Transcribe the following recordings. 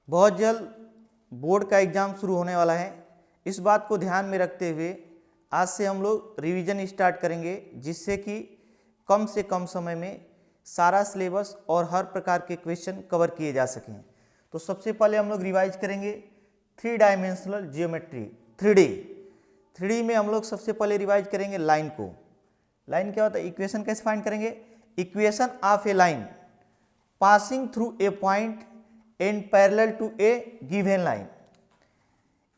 बहुत जल्द बोर्ड का एग्ज़ाम शुरू होने वाला है। इस बात को ध्यान में रखते हुए आज से हम लोग रिवीजन स्टार्ट करेंगे, जिससे कि कम से कम समय में सारा सिलेबस और हर प्रकार के क्वेश्चन कवर किए जा सकें। तो सबसे पहले हम लोग रिवाइज करेंगे 3 डायमेंशनल जियोमेट्री 3D में हम लोग सबसे पहले रिवाइज करेंगे लाइन को। लाइन क्या होता है, इक्वेशन कैसे फाइंड करेंगे, equation of a line passing through a point and parallel to a given line.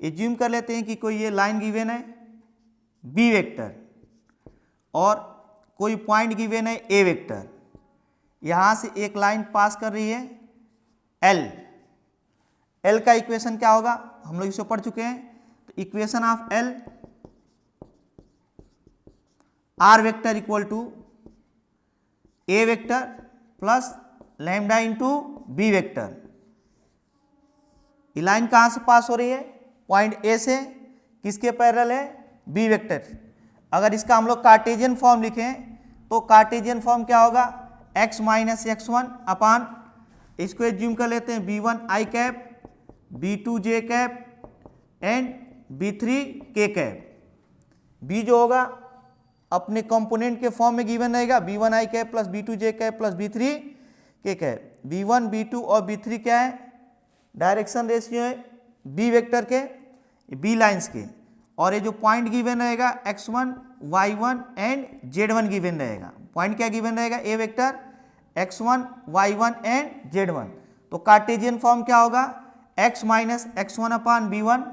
Assume कर लेते हैं कि कोई ये लाइन गिवन है बी वेक्टर और कोई पॉइंट गिवन है ए वेक्टर। यहां से एक लाइन पास कर रही है एल का इक्वेशन क्या होगा, हम लोग इसे पढ़ चुके हैं। तो equation of L R vector equal to A vector plus lambda into B vector. ये लाइन कहां से पास हो रही है, पॉइंट ए से, किसके पैरेलल है, बी वेक्टर। अगर इसका हम लोग कार्टेशियन फॉर्म लिखें तो कार्टेशियन फॉर्म क्या होगा, x माइनस x1 अपान, इसको एज्यूम कर लेते हैं b1 i cap, b2 j cap and b3 k cap. b जो होगा अपने कंपोनेंट के फॉर्म में गिवन रहेगा, b1 i cap plus b2 j cap plus b3 k cap. b1 b2 और b3 क्या है, डायरेक्शन रेशियो है बी वेक्टर के, बी लाइंस के। और ये जो पॉइंट गिवन रहेगा x1 y1 and z1 given रहेगा। पॉइंट क्या गिवन रहेगा, ए vector x1 y1 and z1। तो कार्टेशियन फॉर्म क्या होगा, x minus x1 upon b1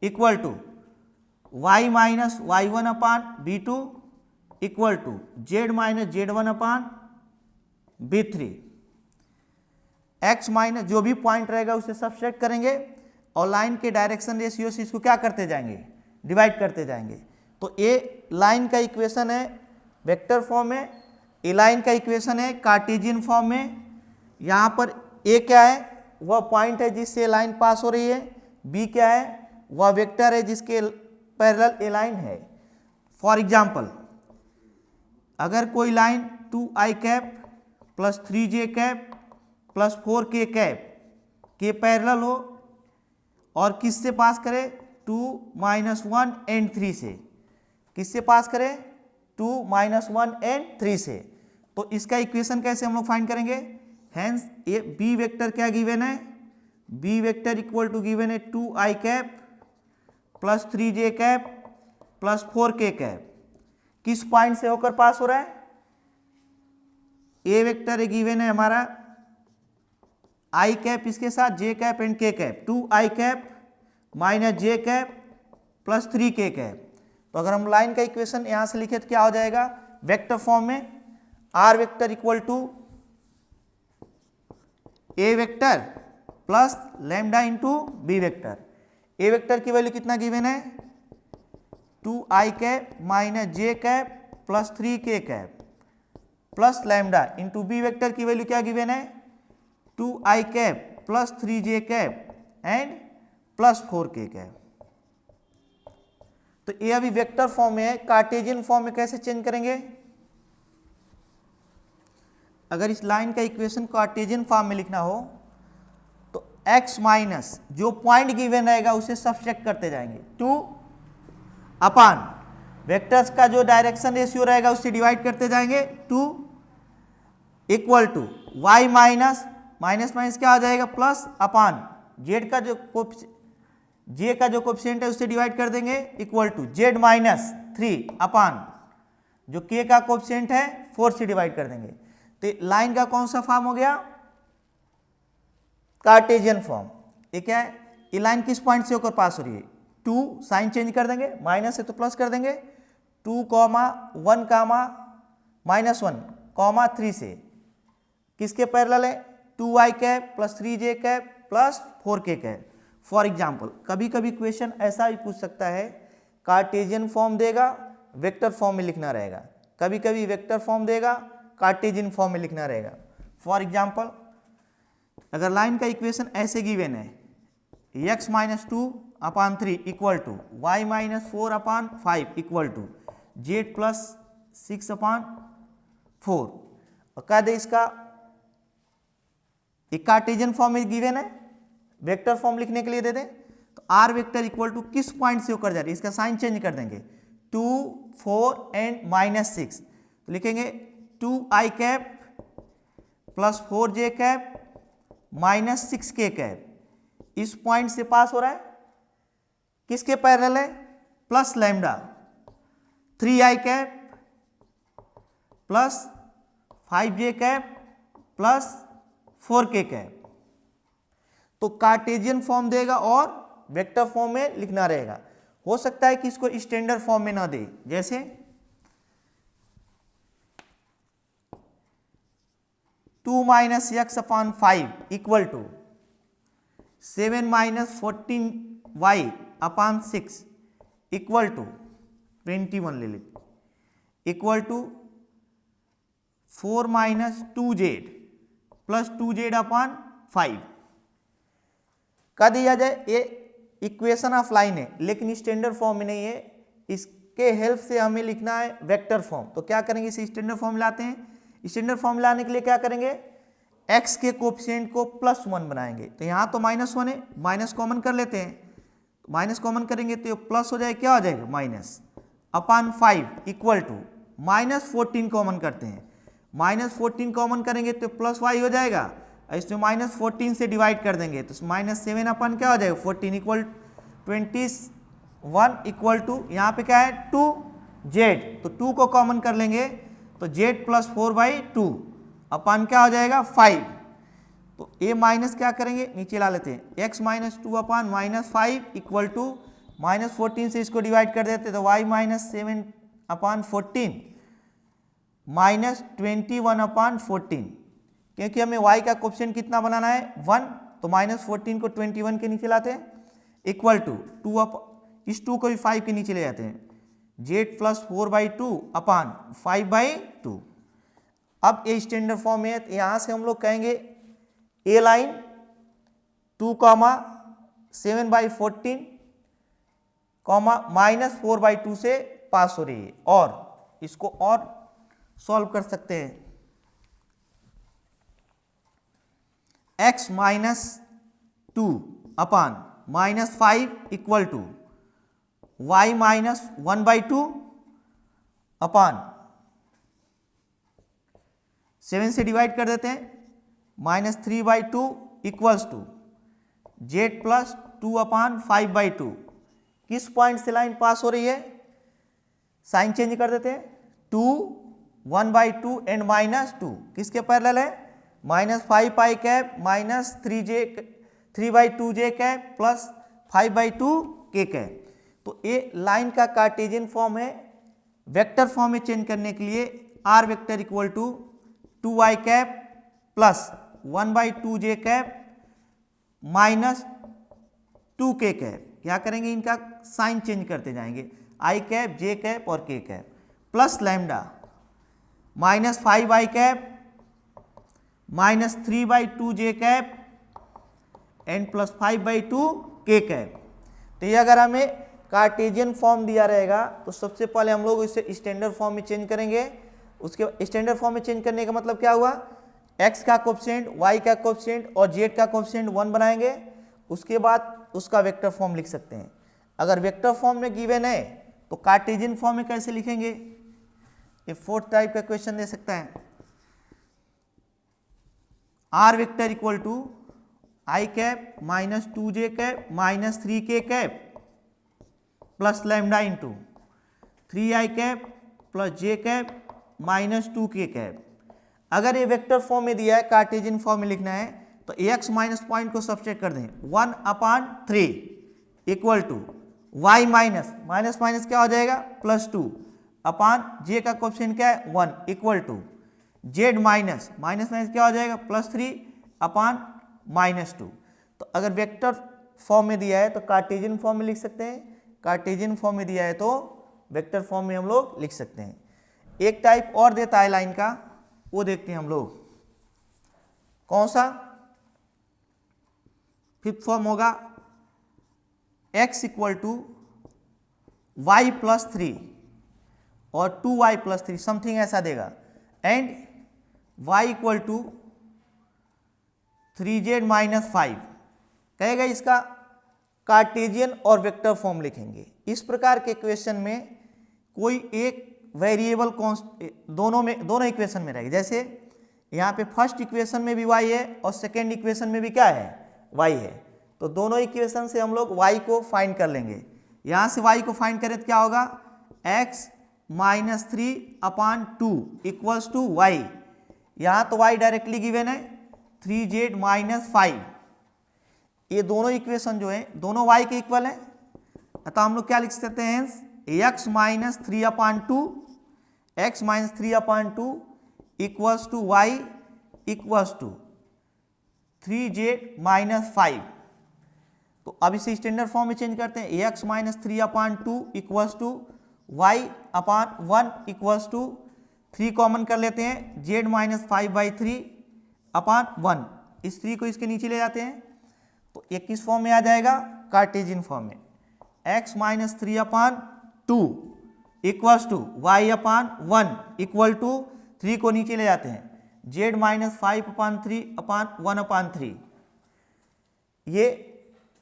equal to y minus y1 upon b2 equal to z minus z1 upon b3। x minus जो भी point रहेगा उसे subtract करेंगे और लाइन के डायरेक्शन रेशियो से इसको क्या करते जाएंगे, डिवाइड करते जाएंगे। तो ए लाइन का इक्वेशन है वेक्टर फॉर्म में, ए लाइन का इक्वेशन है कार्टेशियन फॉर्म में। यहाँ पर ए क्या है, वह पॉइंट है जिससे लाइन पास हो रही है, बी क्या है, वह वेक्टर है जिसके पैरेलल ए लाइन है। फॉर एग्जाम्पल, अगर कोई line 2i cap plus 3j cap plus 4k cap के पैरेलल हो और किससे पास करे, 2 माइनस 1 एंड 3 से, किससे पास करे, 2 माइनस 1 एंड 3 से। तो इसका इक्वेशन कैसे हम लोग फाइंड करेंगे, हेंस ये बी वेक्टर क्या गिवन है, B vector equal to given है 2i cap plus 3j cap plus 4k cap. किस पॉइंट से होकर पास हो रहा है, ए वेक्टर गिवन है हमारा आई कैप, इसके साथ जे कैप एंड के cap, 2i cap minus j cap plus 3k cap. तो अगर हम लाइन का इक्वेशन यहां से लिखे तो क्या हो जाएगा, वेक्टर फॉर्म में r vector equal to A vector plus lambda into B vector. A vector की वैल्यू कितना गिवन है, 2i cap minus j cap plus 3k cap plus lambda into B vector की वैल्यू क्या given है, 2i cap plus 3j cap and plus 4k cap. तो ये अभी vector form में है, कार्टेशियन फॉर्म में कैसे चेंज करेंगे। अगर इस लाइन का इक्वेशन कार्टेशियन फॉर्म में लिखना हो तो x माइनस जो पॉइंट गिवन रहेगा उसे सब्ट्रैक्ट करते जाएंगे, 2 अपान वेक्टर्स का जो डायरेक्शन रेशियो रहेगा उससे डिवाइड करते जाएंगे, 2 equal to y minus minus minus क्या आ जाएगा, प्लस अपान z का जो j का जो कोफिशिएंट है उससे डिवाइड कर देंगे, इक्वल टू z माइनस 3 अपान जो k का कोफिशिएंट है 4 से डिवाइड कर देंगे। तो लाइन का कौन सा फॉर्म हो गया, कार्टेशियन फॉर्म। ये क्या है, ये लाइन किस पॉइंट से होकर पास हो रही है, 2 साइन चेंज कर देंगे, माइनस है तो प्लस कर देंगे, 2 कॉमा 1 कामा माइनस 1 कॉमा 3 से, किसके पैरेलल है, 2i cap plus 3j cap plus 4k cap. For example, कभी कभी क्वेश्चन ऐसा भी पूछ सकता है, कार्टेशियन फॉर्म देगा वेक्टर फॉर्म में लिखना रहेगा, कभी कभी वेक्टर फॉर्म देगा कार्टेशियन फॉर्म में लिखना रहेगा। फॉर एग्जाम्पल, अगर लाइन का इक्वेशन ऐसे गिवन है, x minus 2 upon 3 equal to y minus 4 upon 5 equal to z plus 6 upon 4, और कह दे इसका एक कार्टेशियन फॉर्म में गिवन है, वेक्टर फॉर्म लिखने के लिए दे दें तो आर वेक्टर इक्वल टू किस पॉइंट से होकर जा रही है, इसका साइन चेंज कर देंगे, 2 4 एंड -6, तो लिखेंगे 2i cap plus 4j cap -6k cap, इस पॉइंट से पास हो रहा है, किसके पैरेलल है, plus lambda 3i cap plus 5j cap plus 4k cap. तो कार्टेशियन फॉर्म देगा और वेक्टर फॉर्म में लिखना रहेगा। हो सकता है कि इसको स्टैंडर्ड फॉर्म में ना दे, जैसे 2 - x/5 equal to 7 - 14y/6 equal to 21 ले लेते, equal to 4 - 2z plus 2z/5 का दिया जाए। ये इक्वेशन ऑफ लाइन है लेकिन स्टैंडर्ड फॉर्म में नहीं है, इसके हेल्प से हमें लिखना है वेक्टर फॉर्म। तो क्या करेंगे, इसे स्टैंडर्ड फॉर्म लाते हैं। स्टैंडर्ड फॉर्म लाने के लिए क्या करेंगे, x के कोएफिशिएंट को +1 बनाएंगे। तो यहाँ तो -1 है, माइनस कॉमन कर लेते हैं, माइनस कॉमन करेंगे तो प्लस हो जाएगा, क्या हो जाएगा -/5 इक्वल टू -14 कॉमन करते हैं, -14 कॉमन करेंगे तो +y हो जाएगा, इसमें -14 से डिवाइड कर देंगे तो -7 अपन क्या हो जाएगा 14 इक्वल 21 इक्वल टू यहाँ पे क्या है 2z, तो 2 को कॉमन कर लेंगे तो z + 4/2 अपन क्या हो जाएगा 5। तो ये माइनस क्या करेंगे, नीचे ला लेते हैं, x - 2/-5 इक्वल टू -14 से इसको डिवाइड कर देते तो y - 7/14 -21/14, क्योंकि हमें y का कोएफिशिएंट कितना बनाना है 1, तो -14 को 21 के नीचे लाते हैं इक्वल टू 2 इस 2 को भी 5 के नीचे ले जाते हैं, z + 4/2/5/2। अब ये स्टैंडर्ड फॉर्म है, यहां से हम लोग कहेंगे ए लाइन 2, 7/14 -4/2 से पास हो रही है, और इसको और सॉल्व कर सकते हैं। x - 2/-5 इक्वल टू y - 1/2/7 से डिवाइड कर देते हैं, -3/2 इक्वल्स टू z + 2/5/2। किस पॉइंट से लाइन पास हो रही है, साइन चेंज कर देते हैं, 2 1/2 एंड -2 किसके पैरेलल है, -5i cap -3/2j cap plus 5/2k cap. तो ये लाइन का कार्टेशियन फॉर्म है। वेक्टर फॉर्म में चेंज करने के लिए r vector equal to 2i cap plus 1/2j cap -2k cap, क्या करेंगे, इनका साइन चेंज करते जाएंगे, i कैप j कैप और k cap plus lambda -5i cap -3/2j cap and plus 5/2k cap. तो ये अगर हमें कार्टेशियन फॉर्म दिया रहेगा तो सबसे पहले हम लोग इसे स्टैंडर्ड फॉर्म में चेंज करेंगे। उसके स्टैंडर्ड फॉर्म में चेंज करने का मतलब क्या हुआ, x का कोएफिशिएंट, y का कोएफिशिएंट और z का कोएफिशिएंट 1 बनाएंगे, उसके बाद उसका वेक्टर फॉर्म लिख सकते हैं। अगर वेक्टर फॉर्म में गिवन है तो कार्टेशियन फॉर्म में कैसे लिखेंगे, ये 4th टाइप का क्वेश्चन दे सकता है। r vector equal to i cap -2j cap -3k cap plus lambda into 3i cap plus j cap -2k cap. अगर ये वेक्टर फॉर्म में दिया है, कार्टेशियन फॉर्म में लिखना है, तो x माइनस पॉइंट को सब्सट्रैक्ट कर दें, 1/3 इक्वल टू y माइनस क्या हो जाएगा +2 अपान j का कोएफिशिएंट क्या है 1 इक्वल टू z माइनस क्या हो जाएगा +3 अपान -2। तो अगर वेक्टर फॉर्म में दिया है तो कार्टेशियन फॉर्म में लिख सकते हैं, कार्टेशियन फॉर्म में दिया है तो वेक्टर फॉर्म में हम लोग लिख सकते हैं। एक टाइप और देता है लाइन का, वो देखते हैं हम लोग, कौन सा, 5th फॉर्म होगा x इक्वल टू y + 3 और 2y + 3 समथिंग ऐसा देगा, and y equal to 3z - 5 कहेगा इसका कार्टेशियन और वेक्टर फॉर्म लिखेंगे। इस प्रकार के इक्वेशन में कोई एक वेरिएबल दोनों इक्वेशन में रहेगी। जैसे यहाँ पे फर्स्ट इक्वेशन में भी y है और सेकेंड इक्वेशन में भी क्या है, y है। तो दोनों इक्वेशन से हम लोग y को फाइंड कर लेंगे। यहाँ से y को फाइंड करें तो क्या होगा, x minus 3/2 equals to y। यहाँ तो y डायरेक्टली गिवन है 3z माइनस 5। ये दोनों इक्वेशन जो है दोनों y के इक्वल है, अतः हम लोग क्या लिख सकते हैं, x minus 3/2 equals to y equals to 3z minus 5। तो अब इसे स्टैंडर्ड फॉर्म में चेंज करते हैं, x minus 3/2 equals to y/1 equals to 3 common कर लेते हैं, z माइनस 5/3/1। इस 3 को इसके नीचे ले जाते हैं तो ये किस फॉर्म में आ जाएगा, कार्टेशियन फॉर्म में। x minus 3/2 equals to y/1 equal to 3 को नीचे ले जाते हैं, z माइनस 5/3/1/3। ये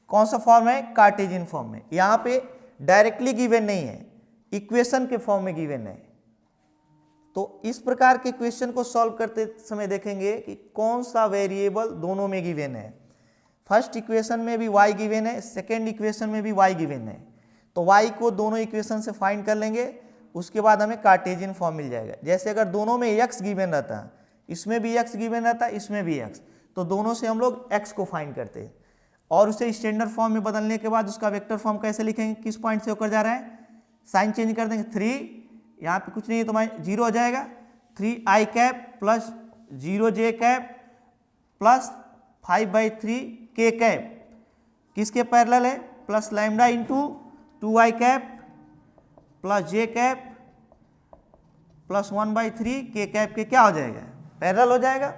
कौन सा फॉर्म है, कार्टेशियन फॉर्म में। यहाँ पे डायरेक्टली गिवन नहीं है, इक्वेशन के फॉर्म में गिवन है। तो इस प्रकार के इक्वेशन को सॉल्व करते समय देखेंगे कि कौन सा वेरिएबल दोनों में गिवन है। फर्स्ट इक्वेशन में भी y गिवन है, सेकेंड इक्वेशन में भी y गिवन है। तो y को दोनों इक्वेशन से फाइंड कर लेंगे, उसके बाद हमें कार्टेशियन फॉर्म मिल जाएगा। जैसे अगर दोनों में x गिवन रहता, इसमें भी x गिवन रहता, इसमें भी x, तो दोनों से हम लोग x को फाइंड करते हैं और उसे स्टैंडर्ड फॉर्म में बदलने के बाद उसका वेक्टर फॉर्म कैसे लिखेंगे, किस पॉइंट से होकर जा रहा है, साइन चेंज कर देंगे, 3 यहाँ पे कुछ नहीं है तो 0 हो जाएगा, 3i cap plus 0j cap plus 5/3 k cap किसके पैरेलल है, plus lambda into 2i cap plus j cap plus 1/3 k cap के क्या हो जाएगा, पैरेलल हो जाएगा।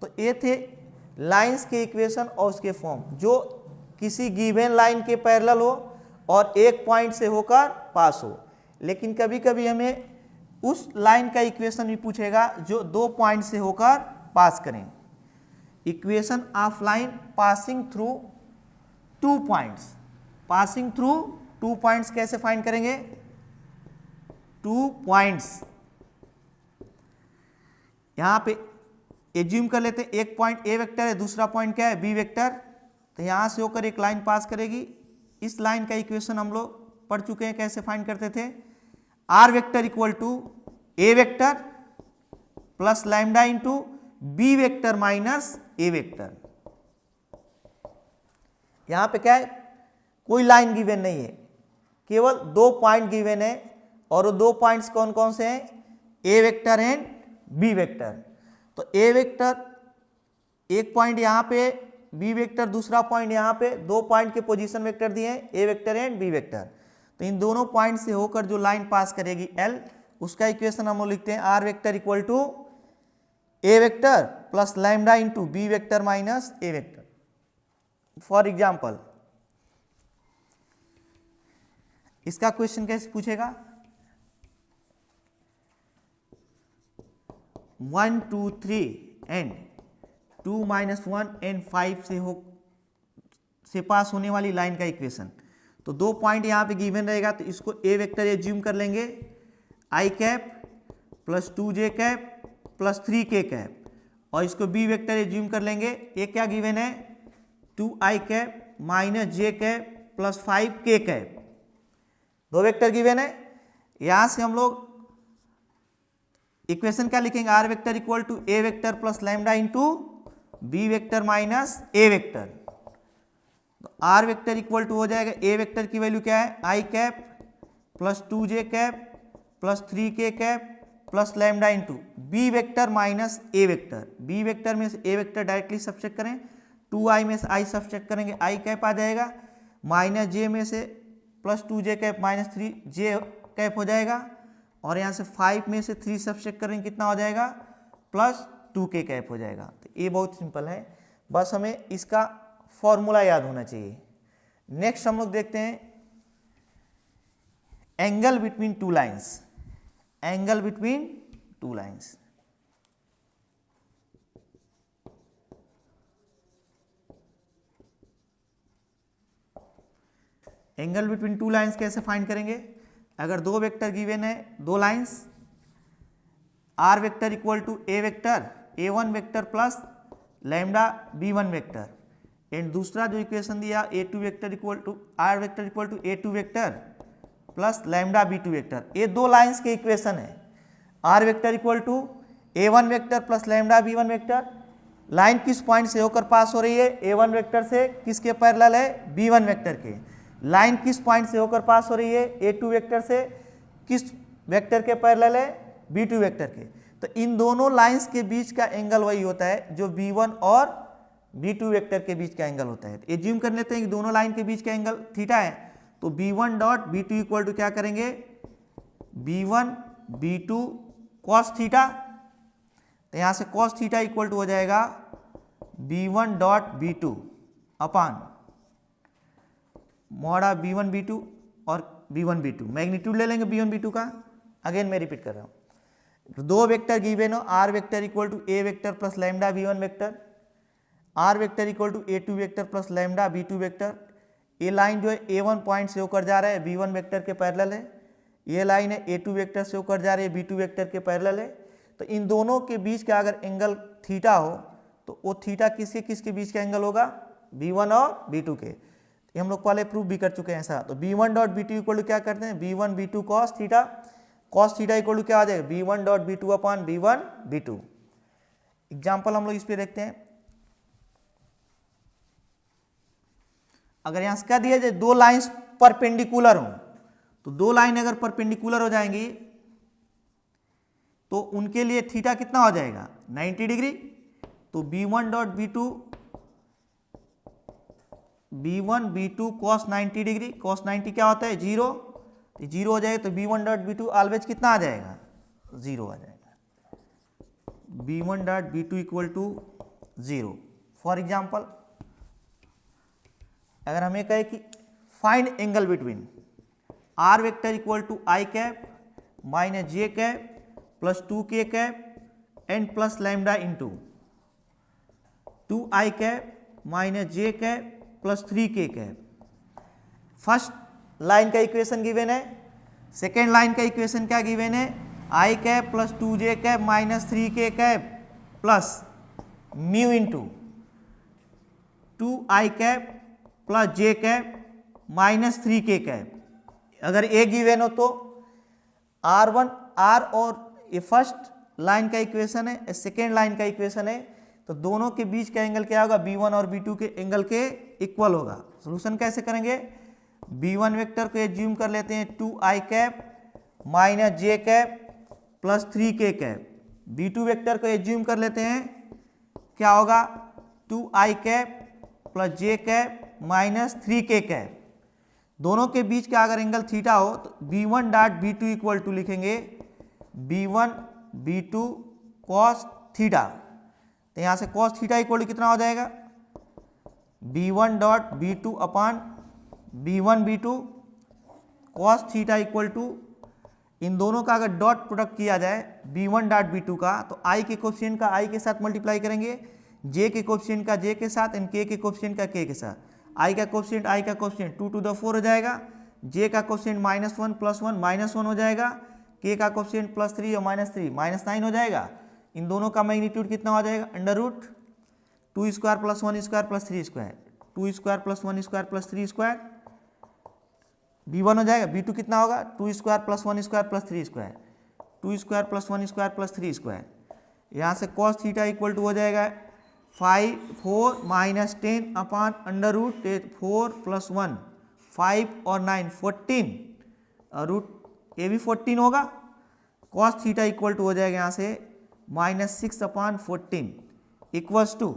तो ये थे लाइंस के इक्वेशन और उसके फॉर्म, जो किसी गिवन लाइन के पैरेलल हो और एक पॉइंट से होकर पास हो। लेकिन कभी कभी हमें उस लाइन का इक्वेशन भी पूछेगा जो 2 पॉइंट से होकर पास करें। Equation of line passing through 2 points, passing through 2 points कैसे फाइंड करेंगे, 2 पॉइंट्स यहां पे एज्यूम कर लेते हैं, एक पॉइंट ए वेक्टर है, दूसरा पॉइंट क्या है, बी वेक्टर। तो यहां से होकर एक लाइन पास करेगी। इस लाइन का इक्वेशन हम लोग पढ़ चुके हैं, कैसे फाइंड करते थे, R vector equal to A vector plus lambda into B vector minus A vector. यहां पे क्या है, कोई लाइन गिवन नहीं है, केवल 2 पॉइंट गिवन है और वो 2 पॉइंट्स कौन कौन से हैं, ए वेक्टर एंड बी वेक्टर। तो ए वेक्टर एक पॉइंट यहां पे, बी वेक्टर दूसरा पॉइंट यहां पे, 2 पॉइंट के पोजीशन वेक्टर दिए हैं, ए वेक्टर एंड बी वेक्टर। तो इन दोनों पॉइंट से होकर जो लाइन पास करेगी एल, उसका इक्वेशन हम लोग लिखते हैं R vector equal to A vector plus lambda into B vector minus A vector. For example इसका क्वेश्चन कैसे पूछेगा, 1 2 3 एंड 2 - 1 एंड 5 से पास होने वाली लाइन का इक्वेशन। तो 2 पॉइंट यहाँ पे गिवन रहेगा, तो इसको ए वेक्टर एज्यूम कर लेंगे, i cap plus 2j cap plus 3k cap, और इसको बी वेक्टर एज्यूम कर लेंगे, ये क्या गिवन है, 2i cap minus j cap plus 5k cap. 2 vector given है। यहाँ से हम लोग इक्वेशन क्या लिखेंगे, r vector equal to A vector plus lambda into B vector minus A vector. तो आर वेक्टर इक्वल टू हो जाएगा, ए वेक्टर की वैल्यू क्या है, i cap plus 2j cap plus 3k cap plus lambda into B vector minus A vector. B vector में से ए vector directly subtract करें, 2i में से i सब्सट्रैक्ट करेंगे, आई कैप आ जाएगा, माइनस j में से plus 2j cap minus 3j cap हो जाएगा, और यहाँ से 5 में से 3 सब्सट्रैक्ट करेंगे, कितना हो जाएगा, प्लस 2k कैप हो जाएगा। तो ये बहुत सिंपल है, बस हमें इसका फॉर्मूला याद होना चाहिए। नेक्स्ट हम लोग देखते हैं angle between 2 lines, angle between 2 lines. Angle between two lines कैसे फाइंड करेंगे? अगर दो वेक्टर गिवन है, दो lines, R vector equal to A vector a1 vector plus lambda b1 vector, and दूसरा जो इक्वेशन दिया a2 vector equal to R vector equal to a2 vector plus lambda b2 vector. ये दो lines के equation है। R vector equal to a1 vector plus lambda b1 vector. Line किस point से होकर पास हो रही है? a1 वेक्टर से किसके पैरेलल है? b1 वेक्टर के। लाइन किस पॉइंट से होकर पास हो रही है? a2 वेक्टर से किस वेक्टर के पैरेलल है? b2 वेक्टर के। तो इन दोनों लाइंस के बीच का एंगल वही होता है जो b1 और b2 वेक्टर के बीच का एंगल होता है। तो एज्यूम कर लेते हैं कि दोनों लाइन के बीच का एंगल थीटा है, तो b1 dot b2 equal to क्या करेंगे? b1 b2 cos theta. तो यहाँ से cos थीटा इक्वल टू हो जाएगा b1 डॉट b2 अपान मोड़ा b1 b2 और b1 b2। मैग्नीट्यूड ले लेंगे b1 b2 का। अगेन मैं रिपीट कर रहा हूँ, दो वेक्टर गिवन हो, R vector equal to A vector plus lambda b1 vector, R vector equal to a2 vector plus lambda b2 vector. ये लाइन जो है a1 पॉइंट से होकर जा रहा है, b1 वेक्टर के पैरेलल है। ये लाइन है a2 वेक्टर से होकर जा रही है, b2 वेक्टर के पैरेलल है। तो इन दोनों के बीच का अगर एंगल थीटा हो तो वो थीटा किसके किसके बीच का एंगल होगा? b1 और b2 के। ये हम लोग पहले प्रूव भी कर चुके हैं ऐसा। तो b1 dot b2 equal to क्या करते हैं? b1 b2 cos theta. cos theta equal to क्या आ जाएगा? b1 dot b2 upon b1 b2। Example हम लोग इस पे देखते हैं। अगर यहां से क्या दिया जाए, दो लाइंस परपेंडिकुलर हो, तो दो लाइन अगर परपेंडिकुलर हो जाएंगी तो उनके लिए थीटा कितना हो जाएगा? 90 डिग्री। तो b1 dot b1 b2 cos 90 degree. cos 90 क्या होता है? जीरो। तो जीरो हो जाएगा, तो b1 डॉट b2 ऑलवेज कितना आ जाएगा? जीरो आ जाएगा। b1 dot b2 equal to zero. For example अगर हमें कहे कि find angle between r vector equal to I cap minus j cap plus 2k cap and plus lambda into 2i cap minus j cap plus 3k cap. First line का equation given है, second line का equation क्या given है? I cap plus 2j cap minus 3k cap plus mu into 2i cap plus j cap minus 3k cap. अगर ए given हो तो R1 R और ये फर्स्ट लाइन का इक्वेशन है, सेकेंड लाइन का इक्वेशन है, तो दोनों के बीच का एंगल क्या होगा? b1 और b2 के एंगल के इक्वल होगा। सॉल्यूशन कैसे करेंगे? b1 वेक्टर को एज्यूम कर लेते हैं 2i cap minus j cap plus 3k cap. b2 vector को एज्यूम कर लेते हैं, क्या होगा? 2i cap plus j cap minus 3k cap. दोनों के बीच का अगर एंगल थीटा हो तो b1 dot b2 equal to लिखेंगे b1 b2 cos थीटा। तो यहाँ से cos थीटा इक्वल टू कितना हो जाएगा? b1 dot b2 upon b1 b2 cos theta equal to, इन दोनों का अगर डॉट प्रोडक्ट किया जाए b1 डॉट b2 का, तो i के कोफिशिएंट का i के साथ मल्टीप्लाई करेंगे, j के कोफिशिएंट का j के साथ एंड k के कोफिशिएंट का k के साथ। i का कोफिशिएंट 2 to the 4 हो जाएगा, j का कोफिशिएंट -1 प्लस 1 -1 हो जाएगा, k का कोफिशिएंट +3 और -3 -9 हो जाएगा। इन दोनों का मैग्नीट्यूड कितना हो जाएगा? Under root 2 square plus 1 square plus 3 square, 2 square plus 1 square plus 3 square. b1 हो जाएगा, b2 कितना होगा? 2 square plus 1 square plus 3 square, 2 square plus 1 square plus 3 square. यहाँ से cos थीटा इक्वल टू हो जाएगा 4 minus 10 upon under root 4 plus 1 5 और 9 14 और रूट ये भी 14 होगा। cos थीटा इक्वल टू हो जाएगा यहाँ से -6 upon 14 equals to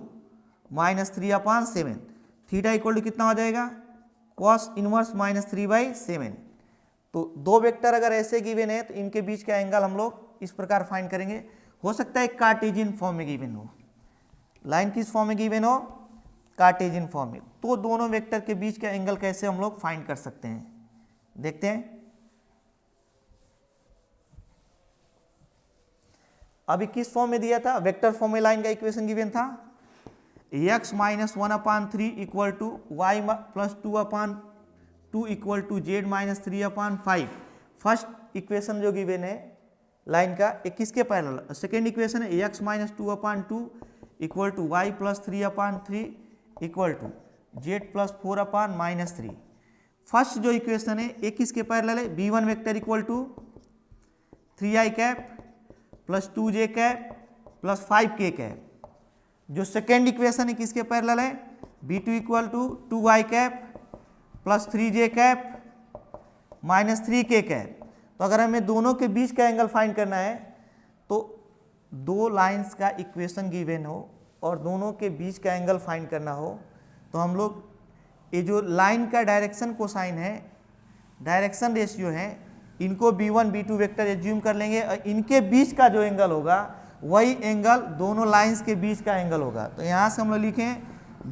-3 upon 7। Theta equal to कितना हो जाएगा? cos inverse -3/7। तो दो वेक्टर अगर ऐसे गिवन है तो इनके बीच का एंगल हम लोग इस प्रकार फाइंड करेंगे। हो सकता है कार्टेशियन फॉर्म में गिवन हो, लाइन किस फॉर्म में गिवन हो? कार्टेशियन फॉर्म में। तो दोनों वेक्टर के बीच का एंगल कैसे हम लोग फाइंड कर सकते हैं, देखते हैं। अभी किस फॉर्म में दिया था? वेक्टर फॉर्म में लाइन का इक्वेशन गिवन था, x -1/3 equal to y + 2/2 2 equal to Z minus 3/5। First equation जो गिवन है लाइन का, एक किसके पैरेलल, सेकेंड इक्वेशन है X minus 2/2 equal to Y plus 3/3 equal to Z plus 4/-3। First जो इक्वेशन है एक किसके पैरेलल है, b1 vector equal to 3i cap plus 2j cap plus 5k cap. जो सेकेंड इक्वेशन है किसके पैरेलल है, b2 equal to 2y cap plus 3j cap minus 3k cap. तो अगर हमें दोनों के बीच का एंगल फाइंड करना है तो दो लाइंस का इक्वेशन गिवन हो और दोनों के बीच का एंगल फाइंड करना हो तो हम लोग ये जो लाइन का डायरेक्शन कोसाइन है, डायरेक्शन रेशियो है, इनको b1 b2 वेक्टर एज्यूम कर लेंगे और इनके बीच का जो एंगल होगा वही एंगल दोनों लाइंस के बीच का एंगल होगा। तो यहाँ से हम लोग लिखें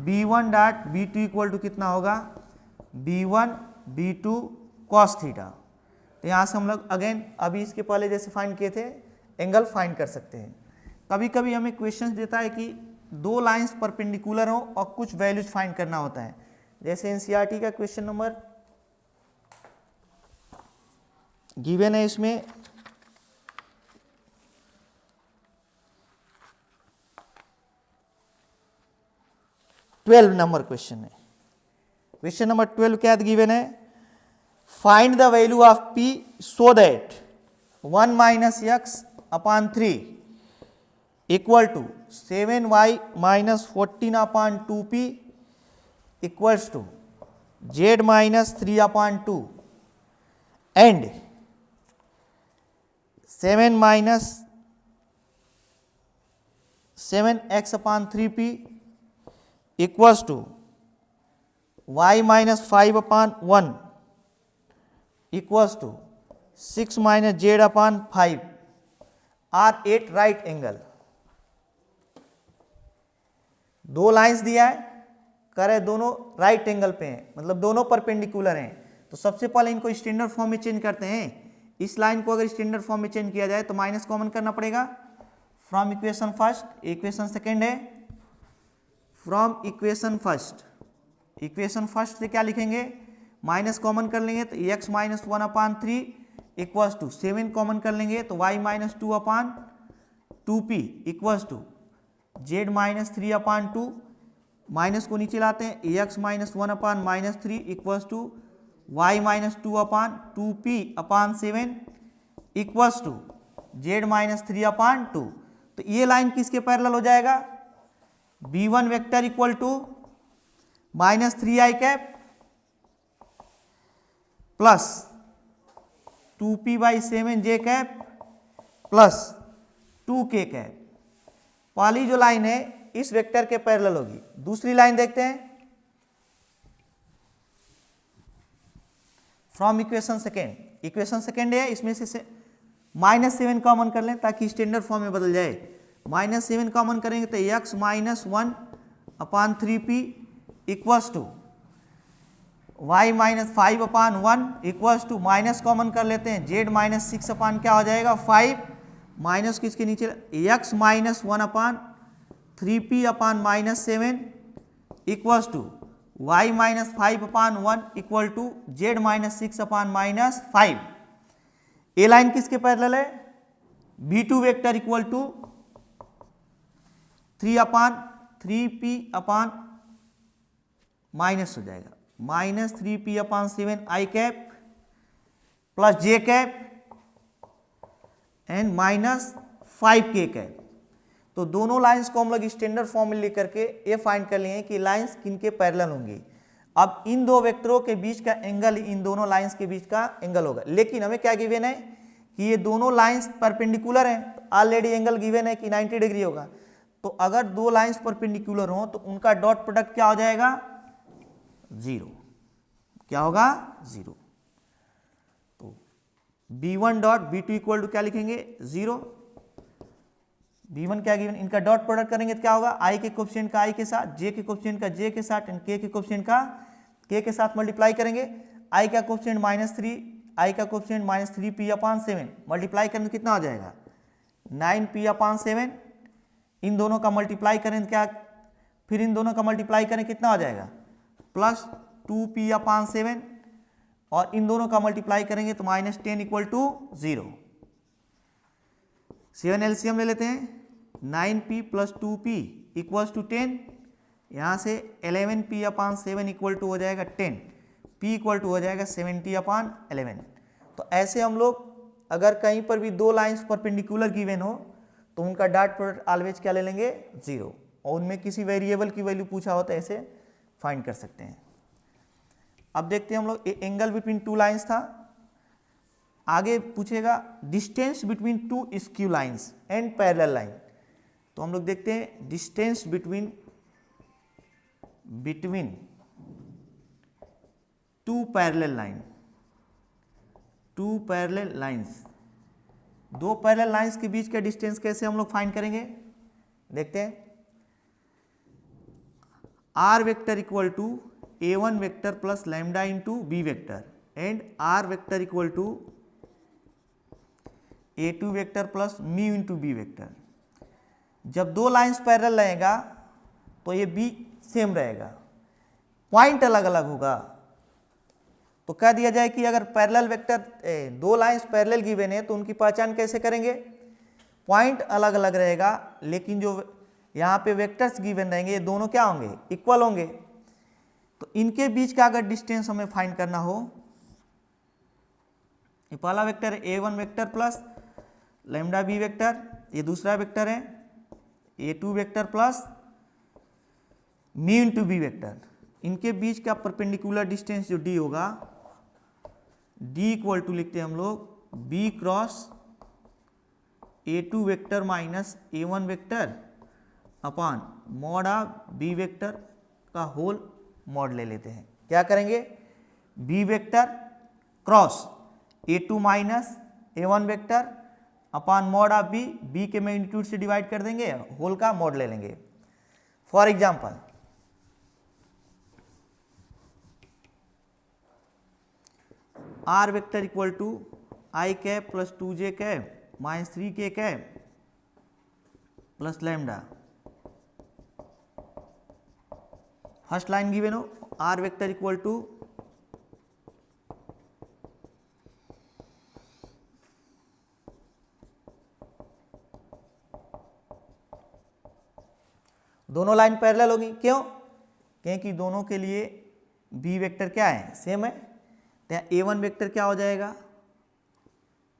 b1 dot b2 equal to कितना होगा, b1 b2 cos थीटा। तो यहाँ से हम लोग अगेन अभी इसके पहले जैसे फाइंड किए थे एंगल फाइंड कर सकते हैं। कभी कभी हमें क्वेश्चंस देता है कि दो लाइंस परपेंडिकुलर हो और कुछ वैल्यूज फाइंड करना होता है, जैसे एनसीईआरटी का क्वेश्चन नंबर गिवन है, इसमें ट्वेल्व नंबर क्वेश्चन है। क्वेश्चन नंबर 12 क्या गिवन है, find the value of p so that 1 minus X upon 3 equal to 7y minus 14/2p equals to z minus 3/2 and 7 minus 7x/3p equals to y minus 5/1 equals to 6 minus z/5 are at right angle. दो lines दिया है, कह रहे दोनों right angle पे हैं, मतलब दोनों परपेंडिकुलर हैं। तो सबसे पहले इनको स्टैंडर्ड फॉर्म में चेंज करते हैं। इस लाइन को अगर स्टैंडर्ड फॉर्म में चेंज किया जाए तो माइनस कॉमन करना पड़ेगा from equation first. Equation second है from equation first. Equation first से क्या लिखेंगे, माइनस कॉमन कर लेंगे तो x minus 1/3 equals to 7 common कर लेंगे तो y minus 2/2p equals to z minus 3/2, minus को नीचे लाते हैं x minus 1/-3 equals to y minus 2/2p/7 equals to z minus 3/2। तो ये लाइन किसके पैरेलल हो जाएगा, b1 vector equal to minus 3i cap plus 2p/7j cap plus 2k cap. पहली जो लाइन है इस वेक्टर के पैरेलल होगी। दूसरी लाइन देखते हैं from equation second. Equation second है, इसमें से -7 कॉमन कर लें ताकि स्टैंडर्ड फॉर्म में बदल जाए। -7 कॉमन करेंगे तो x minus 1/3p equals to y minus 5/1 equals to minus common कर लेते हैं z माइनस 6 अपान क्या हो जाएगा 5 माइनस किसके नीचे x minus 1/3p/-7 equals to y minus 5/1 equal to z minus 6/-5। A line किसके पैरेलल है, b2 vector equal to 3/3p/ minus हो जाएगा minus 3p/7 i cap plus j cap and minus 5k cap. तो दोनों lines को हम लोग standard form में लेकर के ये फाइंड कर लिए कि लाइंस किनके पैरेलल होंगी। अब इन दो वेक्टरों के बीच का एंगल इन दोनों लाइंस के बीच का एंगल होगा, लेकिन हमें क्या गिवन है कि ये दोनों लाइंस परपेंडिकुलर हैं। ऑलरेडी एंगल गिवन है कि 90 डिग्री होगा। तो अगर दो लाइंस परपेंडिकुलर हो तो उनका डॉट प्रोडक्ट क्या हो जाएगा, 0। क्या होगा, 0। तो b1 dot b2 equal to क्या लिखेंगे, 0। b1 क्या गिवन, इनका डॉट प्रोडक्ट करेंगे तो क्या होगा, i के कोएफिशिएंट का i के साथ, j के कोएफिशिएंट का j के साथ एंड k के कोएफिशिएंट का k के साथ मल्टीप्लाई करेंगे। i का कोएफिशिएंट -3, i का कोएफिशिएंट -3p/7 मल्टीप्लाई करेंगे कितना हो जाएगा 9p/7। इन दोनों का मल्टीप्लाई करें क्या, फिर इन दोनों का मल्टीप्लाई करें कितना हो जाएगा प्लस 2p/7 और इन दोनों का मल्टीप्लाई करेंगे तो -10 इक्वल टू 0। 7 एलसीएम ले लेते हैं, 9p plus 2p equals to 10। यहाँ से 11p अपान 7 इक्वल टू हो जाएगा 10, p इक्वल टू हो जाएगा 70 अपान 11। तो ऐसे हम लोग अगर कहीं पर भी दो लाइंस परपेंडिकुलर गिवन हो तो उनका डॉट प्रोडक्ट ऑलवेज क्या ले लेंगे, 0, और उनमें किसी वेरिएबल की वैल्यू पूछा हो तो ऐसे फाइंड कर सकते हैं। अब देखते हैं हम लोग एंगल बिटवीन टू लाइंस था, आगे पूछेगा distance between two skew lines and parallel line. तो हम लोग देखते हैं distance between two parallel line, two parallel lines, दो पैरेलल लाइंस के बीच का डिस्टेंस कैसे हम लोग फाइंड करेंगे, देखते हैं। R vector equal to a1 vector plus lambda into B vector and R vector equal to a2 vector plus mu into B vector. जब दो लाइंस पैरेलल रहेगा तो ये बी सेम रहेगा, पॉइंट अलग अलग होगा। तो कह दिया जाए कि अगर पैरेलल वेक्टर दो लाइंस पैरेलल गिवन है तो उनकी पहचान कैसे करेंगे, पॉइंट अलग अलग रहेगा, लेकिन जो यहाँ पे वेक्टर्स गिवन रहेंगे ये दोनों क्या होंगे, इक्वल होंगे। तो इनके बीच का अगर डिस्टेंस हमें फाइंड करना हो, ये पहला वेक्टर है a1 vector plus lambda B vector, ये दूसरा वेक्टर है a2 vector plus mu into B vector. इनके बीच का परपेंडिकुलर डिस्टेंस जो d होगा, d इक्वल टू लिखते हैं हम लोग b cross a2 vector minus a1 vector upon mod of b vector का होल मॉड ले लेते हैं। क्या करेंगे, b vector cross a2 minus a1 vector upon mod of b के मैग्नीट्यूड से डिवाइड कर देंगे, होल का मॉड ले लेंगे। For example R vector equal to I cap plus 2j cap minus 3k cap plus lambda. First line given हो, R vector equal to दोनों line parallel होगी, क्यों, क्योंकि दोनों के लिए बी वेक्टर क्या है, सेम है। तो a1 वेक्टर क्या हो जाएगा,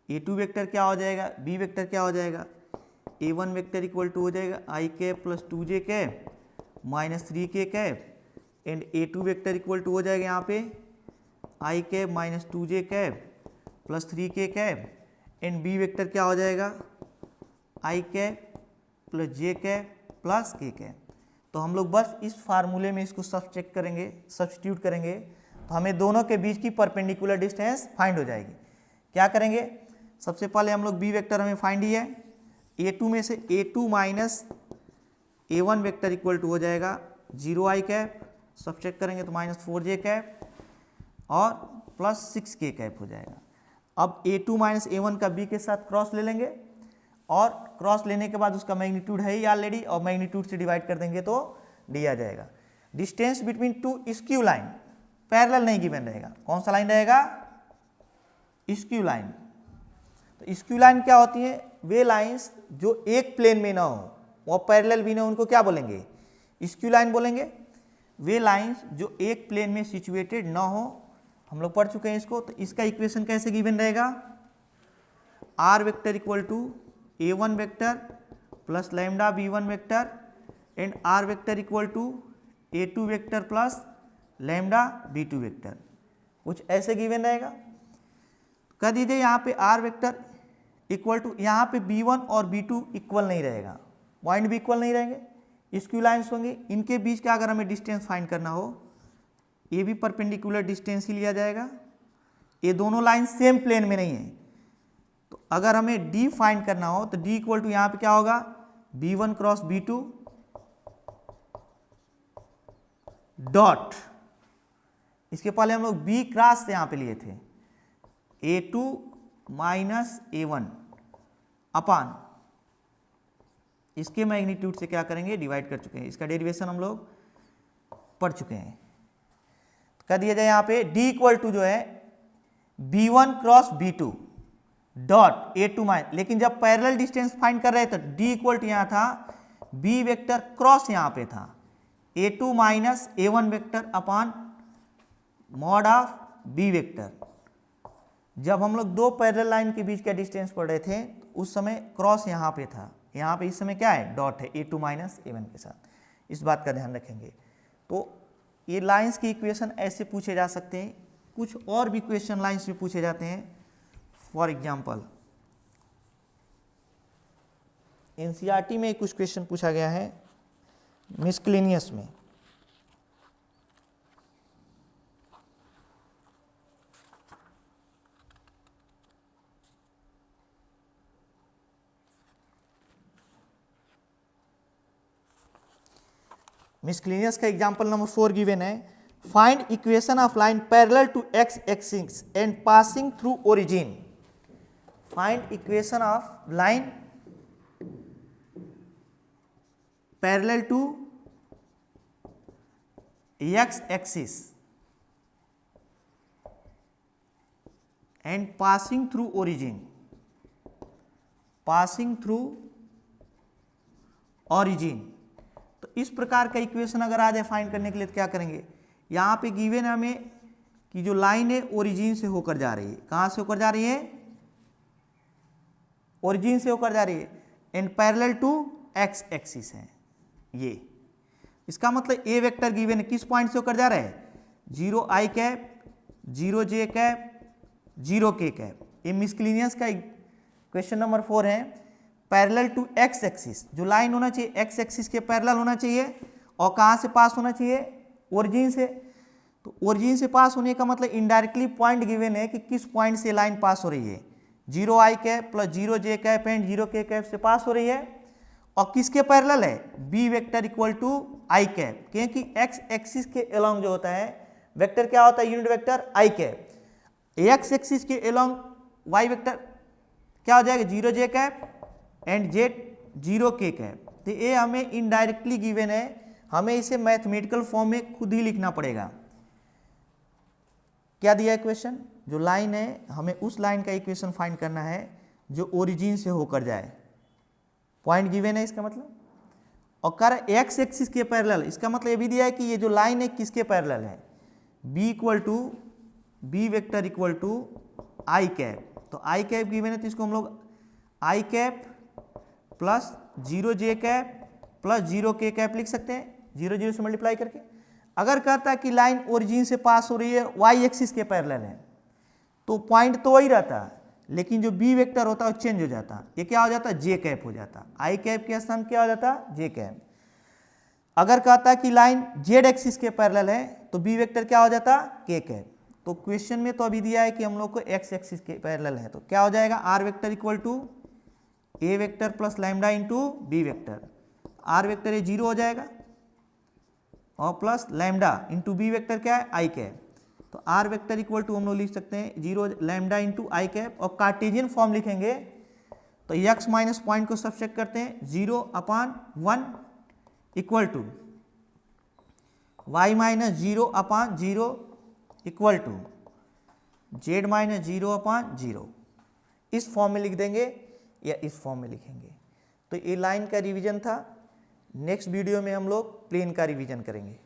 a2 वेक्टर क्या हो जाएगा, b वेक्टर क्या हो जाएगा, a1 वेक्टर इक्वल टू हो जाएगा i cap plus 2j cap minus 3k cap and a2 vector equal to हो जाएगा यहाँ पे i cap minus 2j cap plus 3k cap and b vector क्या हो जाएगा i cap plus j cap plus k cap. तो हम लोग बस इस फार्मूले में इसको सब्स्टिट्यूट करेंगे तो हमें दोनों के बीच की परपेंडिकुलर डिस्टेंस फाइंड हो जाएगी। क्या करेंगे, सबसे पहले हम लोग बी वेक्टर हमें फाइंड ही है, a2 में से a2 minus a1 vector equal to हो जाएगा 0i कैप, सब्सट्रैक्ट करेंगे तो माइनस 4j कैप और प्लस 6k कैप हो जाएगा। अब a2 माइनस a1 का b के साथ क्रॉस ले लेंगे और क्रॉस लेने के बाद उसका मैग्नीट्यूड है ही ऑलरेडी, और मैग्नीट्यूड से डिवाइड कर देंगे तो d आ जाएगा। Distance between two skew line parallel नहीं गिवन रहेगा, कौन सा लाइन रहेगा, स्क्यू लाइन। तो स्क्यू लाइन क्या होती है, वे लाइंस जो एक प्लेन में ना हो वो पैरेलल भी ना हो, उनको क्या बोलेंगे, स्क्यू लाइन बोलेंगे। वे लाइंस जो एक प्लेन में सिचुएटेड ना हो, हम लोग पढ़ चुके हैं इसको। तो इसका इक्वेशन कैसे गिवन रहेगा, R vector equal to a1 vector plus lambda b1 vector and R vector equal to a2 vector plus lambda b2 vector, कुछ ऐसे गिवन रहेगा। कह दीजिए यहाँ पे आर वेक्टर इक्वल टू, यहाँ पे b1 और b2 इक्वल नहीं रहेगा, पॉइंट भी इक्वल नहीं रहेंगे, स्क्यू लाइन्स होंगे। इनके बीच का अगर हमें डिस्टेंस फाइंड करना हो, ये भी परपेंडिकुलर डिस्टेंस ही लिया जाएगा, ये दोनों लाइन सेम प्लेन में नहीं है। तो अगर हमें d फाइंड करना हो तो d इक्वल टू यहाँ पे क्या होगा, b1 क्रॉस b2 डॉट, इसके पहले हम लोग b क्रॉस से यहाँ पे लिए थे a2 माइनस a1 अपान इसके मैग्नीट्यूड से क्या करेंगे, डिवाइड कर चुके हैं, इसका डेरिवेशन हम लोग पढ़ चुके हैं। तो कह दिया जाए यहाँ पे d इक्वल टू जो है B1 cross B2 dot A2 minus, लेकिन जब पैरेलल डिस्टेंस फाइंड कर रहे थे तो D इक्वल टू यहाँ था B वेक्टर क्रॉस यहाँ पे था A2 minus A1 vector upon mod of B vector. जब हम लोग दो पैरेलल लाइन के बीच का डिस्टेंस पढ़ रहे थे उस समय क्रॉस यहाँ पे था, यहाँ पे इस समय क्या है, डॉट है A2 माइनस A1 के साथ। इस बात का ध्यान रखेंगे। तो ये लाइंस की इक्वेशन ऐसे पूछे जा सकते हैं, कुछ और भी क्वेश्चन लाइंस में पूछे जाते हैं। फॉर एग्जाम्पल एनसीईआरटी में कुछ क्वेश्चन पूछा गया है मिसक्लेनियस में। मिसक्लेनियस का एग्जाम्पल नंबर 4 गिवन है, find equation of line parallel to X axis and passing through origin. Find equation of line parallel to X axis and passing through origin. Passing through origin, तो इस प्रकार का equation अगर आ जाए find करने के लिए तो क्या करेंगे। यहाँ पे गिवन है हमें कि जो लाइन है ओरिजिन से होकर जा रही है, कहाँ से होकर जा रही है, ओरिजिन से होकर जा रही है, and parallel to X axis है ये। इसका मतलब ए वेक्टर गिवन है, किस पॉइंट से होकर जा रहा है, 0 i cap, 0 j cap, 0 k cap. ये मिसक्लेनियस का क्वेश्चन नंबर 4 है। पैरेलल टू एक्स एक्सिस, जो लाइन होना चाहिए एक्स एक्सिस के पैरेलल होना चाहिए और कहाँ से पास होना चाहिए, ओरिजिन से। तो ओरिजिन से पास होने का मतलब इनडायरेक्टली पॉइंट गिवन है कि किस पॉइंट से लाइन पास हो रही है, 0 i cap plus 0 j cap and 0 k cap से पास हो रही है और किसके पैरेलल है, b vector equal to i cap, क्योंकि एक्स एक्सिस के अलोंग जो होता है वेक्टर क्या होता है, unit vector i cap. X axis के अलोंग y वेक्टर क्या हो जाएगा, 0 j cap and z 0 k cap. तो ये हमें इनडायरेक्टली गिवन है, हमें इसे मैथमेटिकल फॉर्म में खुद ही लिखना पड़ेगा। क्या दिया है क्वेश्चन, जो लाइन है हमें उस लाइन का इक्वेशन फाइंड करना है जो ओरिजिन से होकर जाए, पॉइंट गिवन है इसका मतलब, और कर एक्स एक्सिस के पैरेलल। इसका मतलब ये भी दिया है कि ये जो लाइन है किसके पैरेलल है, b equal to b vector equal to i cap. तो i कैप गिवन है तो इसको हम लोग i cap plus 0 j cap plus 0 k cap लिख सकते हैं, 0 0 से मल्टीप्लाई करके। अगर कहता है कि लाइन ओरिजिन से पास हो रही है y एक्सिस के पैरेलल है तो पॉइंट तो वही रहता है, लेकिन जो b वेक्टर होता है वो चेंज हो जाता, ये क्या हो जाता है, j कैप हो जाता, i कैप के स्थान क्या हो जाता, j कैप। अगर कहता है कि लाइन z एक्सिस के पैरेलल है तो b वेक्टर क्या हो जाता, k कैप। तो क्वेश्चन में तो अभी दिया है कि हम लोग को x एक्सिस के पैरेलल है, तो क्या हो जाएगा, r vector equal to a vector plus lambda into b vector. r vector ये 0 हो जाएगा और plus lambda into b vector क्या है, i कैप। तो r वेक्टर इक्वल टू हम लोग लिख सकते हैं 0 लैम्डा इंटू i कैप, और कार्टेशियन फॉर्म लिखेंगे तो x माइनस पॉइंट को सब्ट्रैक्ट करते हैं, 0 upon 1 equal to y minus 0 upon 0 equal to z minus 0 upon 0। इस फॉर्म में लिख देंगे या इस फॉर्म में लिखेंगे। तो ये लाइन का रिवीजन था। नेक्स्ट वीडियो में हम लोग प्लेन का रिवीजन करेंगे।